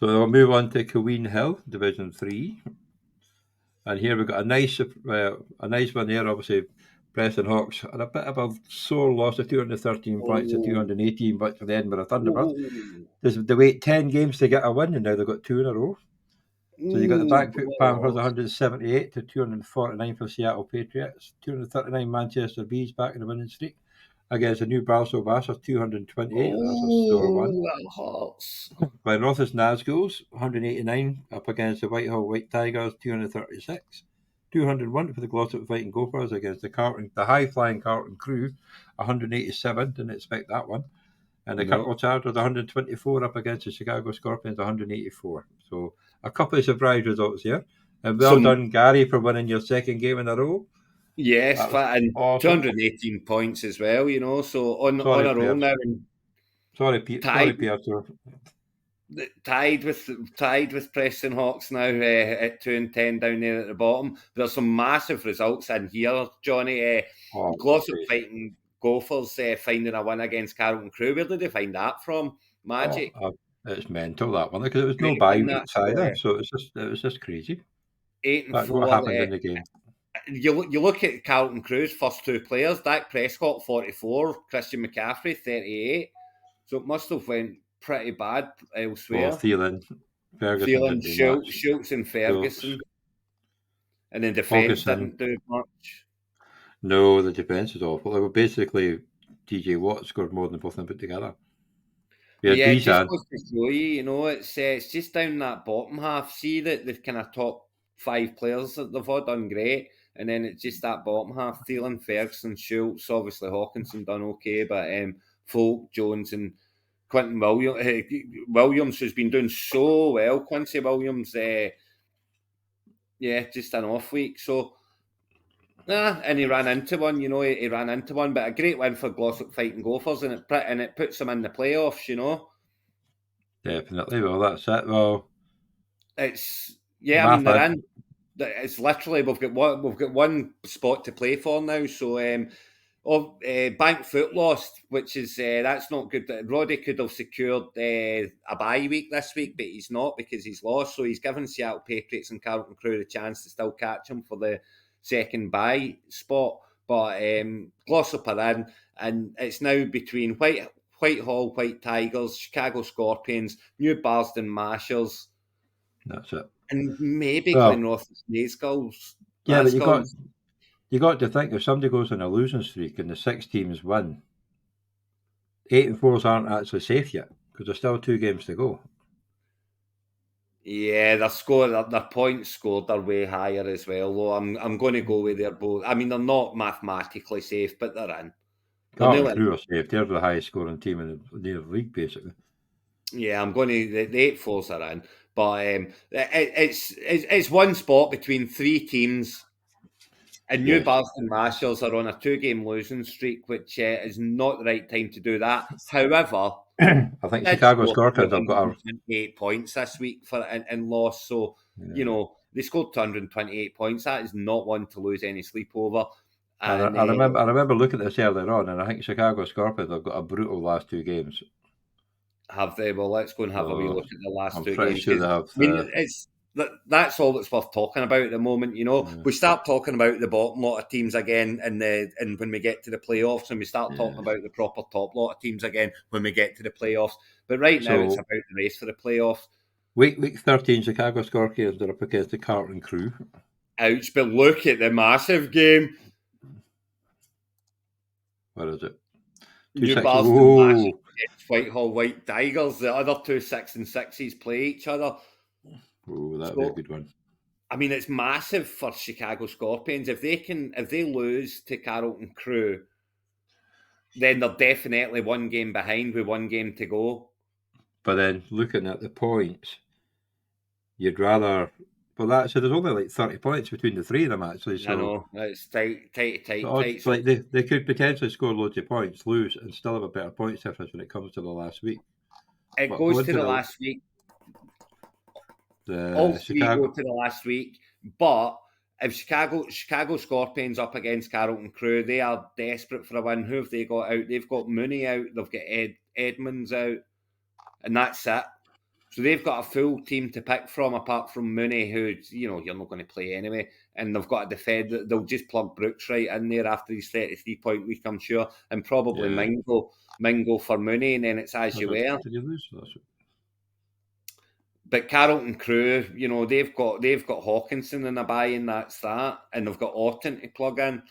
So we'll move on to Cuween Hill, Division 3. And here we've got a nice one there, obviously. Preston Hawks had a bit of a sore loss of 213 points to 218 points for the Edinburgh Thunderbirds. They wait 10 games to get a win, and now they've got 2 in a row. So you got the Blackfoot Panthers 178 to 249 for Seattle Patriots, 239 Manchester Bees back in the winning streak against the Newcastle Bassers 228. That's a sore one. That hurts. By Rothes Nazguls 189 up against the Whitehall White Tigers 236. 201 for the Glossop Fighting Gophers against the high-flying Carlton Crew, 187. Didn't expect that one. And the Kirkwall Chargers 124 up against the Chicago Scorpions 184. So a couple of surprise results here. And well done, Gary, for winning your second game in a row. Yes, and awesome. 218 points as well, so on a roll now. Sorry, Pierre. Tied with Preston Hawks now at 2-10 down there at the bottom. There's some massive results in here, Johnny. Glossop Fighting Gophers finding a win against Carlton Crew. Where did they find that from? Magic. It's mental, that one, because it was no bye weeks either. So it was just crazy. 8-4. What happened in the game? You look at Carlton Crew's first two players. Dak Prescott 44, Christian McCaffrey 38. So it must have went pretty bad elsewhere. Thielen, Ferguson, Schultz and Ferguson. And then defence didn't do much. No, the defence is awful. They were basically TJ Watt scored more than both of them put together. It just goes to show you, it's just down that bottom half. See that the kind of top 5 players that they've all done great, and then it's just that bottom half. Thielen, Ferguson, Schultz, obviously Hawkinson done okay, but Folk, Jones and Quinton Williams, who's been doing so well. Quincy Williams, just an off week. So, and he ran into one, but a great win for Glossop Fighting Gophers, and it puts them in the playoffs, Definitely. Well, that's it. Well, it's I mean they're in. It's literally we've got one spot to play for now. So, Bank Foot lost, which is that's not good. Roddy could have secured a bye week this week, but he's not because he's lost. So he's given Seattle Patriots and Carlton Crew the chance to still catch him for the second bye spot. But Glossop are in, and it's now between Whitehall White Tigers, Chicago Scorpions, New Barsden Mashers. That's it. And maybe Glenrothes Nazguls. Yeah, but you got to think if somebody goes on a losing streak and the 6 teams win, 8 and 4s aren't actually safe yet because there's still 2 games to go. Yeah, their points scored are way higher as well. Though I'm going to go with their both. I mean, they're not mathematically safe, but they're in. Carlton Crew are safe. They're the highest scoring team in the league, basically. Yeah, I'm going to the 8-4s are in, but it's one spot between 3 teams. And New Barsden Mashers are on a 2-game losing streak, which is not the right time to do that. However, I think Chicago Scorpions have got 8 points this week in loss. So, they scored 228 points. That is not one to lose any sleep over. And, I remember looking at this earlier on, and I think Chicago Scorpions have got a brutal last 2 games. Have they? Well, let's go and have a wee look at the last 2 games. Sure they have. I mean, that's all that's worth talking about at the moment. We start talking about the bottom lot of teams again, and when we get to the playoffs, and we start talking about the proper top lot of teams again when we get to the playoffs. But right now, it's about the race for the playoffs. Week 13, Chicago Scorpions are up against the Carlton Crew. Ouch! But look at the massive game. What is it? New Barsden against Whitehall White Tigers. The other 2 6-6s play each other. Oh, that'd be a good one. I mean, it's massive for Chicago Scorpions. If they lose to Carlton Crew, then they're definitely 1 game behind with 1 game to go. But then looking at the points, you'd rather. Well, so there's only like 30 points between the 3 of them actually. So I know it's tight. So like they could potentially score loads of points, lose, and still have a better points difference when it comes to the last week. It goes to the last week. All 3 go to the last week, but if Chicago Scorpions up against Carlton Crew, they are desperate for a win. Who have they got out? They've got Mooney out. They've got Edmonds out, and that's it. So they've got a full team to pick from, apart from Mooney, who, you're not going to play anyway. And they've got a defender. They'll just plug Brooks right in there after his 33-point week, I'm sure. And probably Mingo for Mooney, and then it's as you were. Did you lose? But Carlton Crew, they've got Hawkinson in a buy, and that's that. And they've got Orton to plug in.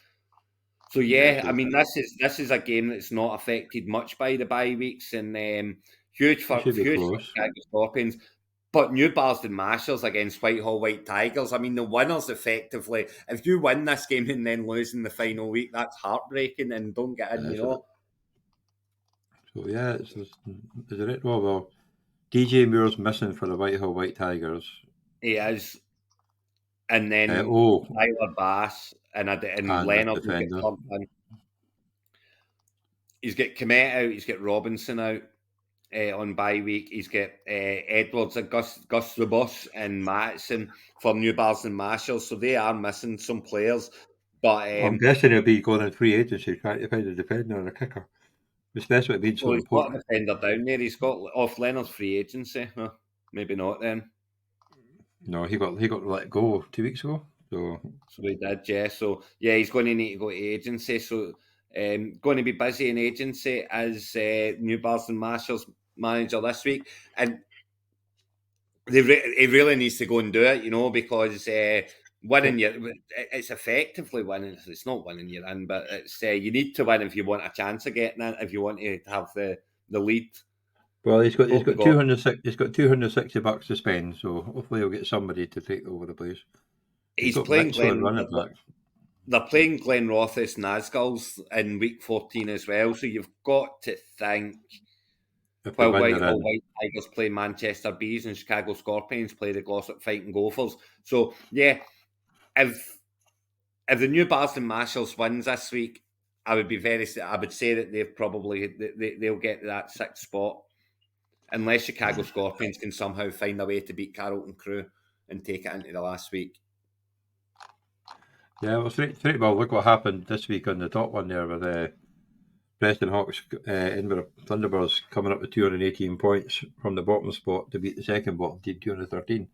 So I mean, this is a game that's not affected much by the bye weeks, and huge for Chicago Scorpions. But New Marsden Mashers against Whitehall White Tigers. I mean, the winners effectively. If you win this game and then lose in the final week, that's heartbreaking, and don't get in. So is it? Well, DJ Moore's missing for the Whitehall White Tigers. He is, and then Tyler Bass and Leonard will get plugged in. He's got Komet out. He's got Robinson out on bye week. He's got Edwards, Gus Rubos, and Matson for New Marsden Mashers. So they are missing some players. But I'm guessing he'll be going in free agency, trying to find a defender and a kicker. Especially being so important. He's got a defender down there. He's got off Leonard's free agency. Huh? Maybe not then. No, he got let go 2 weeks ago. So he did, yeah. So he's going to need to go to agency. So going to be busy in agency as New Marsden Mashers manager this week, and he really needs to go and do it, because winning it's effectively winning. It's not winning you're in, but it's you need to win if you want a chance of getting in. If you want to have the lead. Well, he's got $260 to spend, so hopefully he'll get somebody to take over the place. He's playing They're playing Glenrothes Nazguls in week 14 as well, so you've got to think. While Whitehall White Tigers play Manchester Bees and Chicago Scorpions play the Glossop Fighting Gophers. So if the New Marsden Mashers wins this week, I would say that they'll get that 6th spot, unless Chicago Scorpions can somehow find a way to beat Carlton Crew and take it into the last week. Yeah, well, straight well, look what happened this week on the top one there with Preston Hawks, Edinburgh Thunderbirds coming up with 218 points from the bottom spot to beat the second bottom team, 213.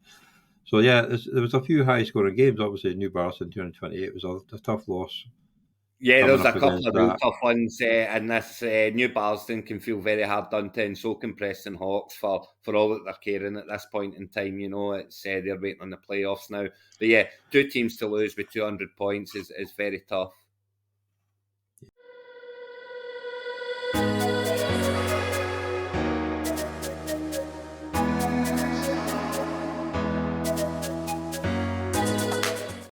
So, there was a few high-scoring games. Obviously, New Marsden 228 was a tough loss. Yeah, there's a couple of real tough ones, and this New Marsden can feel very hard done to, and so can Preston Hawks for all that they're caring at this point in time. It's they're waiting on the playoffs now. But 2 teams to lose with 200 points is very tough.